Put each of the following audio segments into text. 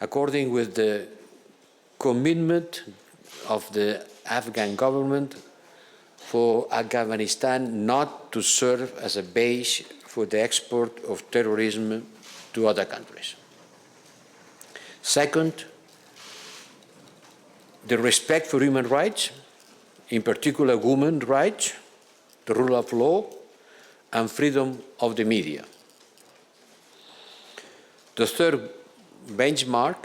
according with the commitment of the Afghan government for Afghanistan not to serve as a base for the export of terrorism to other countries. Second, the respect for human rights, in particular women's rights, the rule of law, and freedom of the media. The third benchmark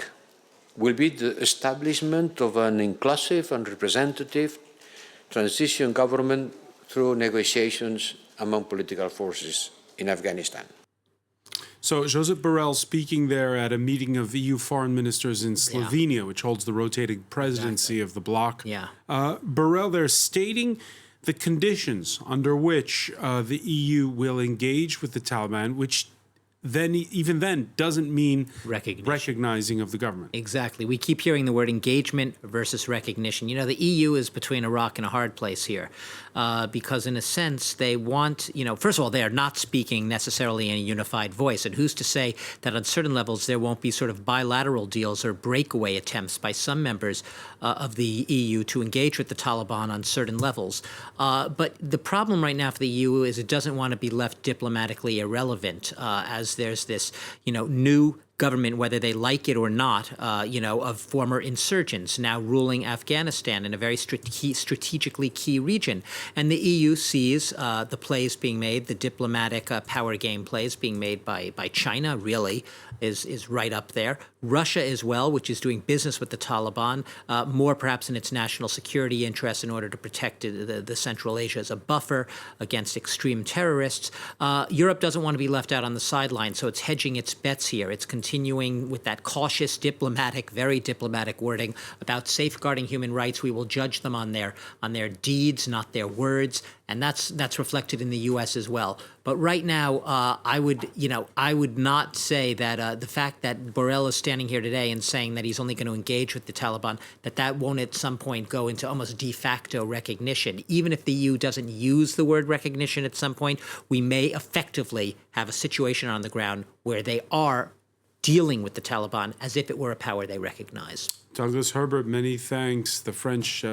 will be the establishment of an inclusive and representative transition government through negotiations among political forces in Afghanistan. So Josep Borrell speaking there at a meeting of EU foreign ministers in Slovenia, which holds the rotating presidency of the bloc. Borrell there stating the conditions under which the EU will engage with the Taliban, which then, even then, doesn't mean recognizing of the government. Exactly. We keep hearing the word engagement versus recognition. You know, the EU is between a rock and a hard place here because, in a sense, they want, first of all, they are not speaking necessarily in a unified voice. And who's to say that on certain levels there won't be sort of bilateral deals or breakaway attempts by some members of the EU to engage with the Taliban on certain levels. But the problem right now for the EU is it doesn't want to be left diplomatically irrelevant as there's this, new government, whether they like it or not, of former insurgents now ruling Afghanistan in a very strategically key region. And the EU sees the plays being made, the diplomatic power game plays being made by China, really, is right up there. Russia as well, which is doing business with the Taliban, more perhaps in its national security interests in order to protect the Central Asia as a buffer against extreme terrorists. Europe doesn't want to be left out on the sidelines, so it's hedging its bets here. It's continuing with that cautious, diplomatic, very diplomatic wording about safeguarding human rights. We will judge them on their deeds, not their words, and that's reflected in the U.S. as well. But right now, I would not say that the fact that Borrell is standing here today and saying that he's only going to engage with the Taliban, that won't at some point go into almost de facto recognition. Even if the EU doesn't use the word recognition at some point, we may effectively have a situation on the ground where they are dealing with the Taliban as if it were a power they recognize. Douglas Herbert, many thanks. The French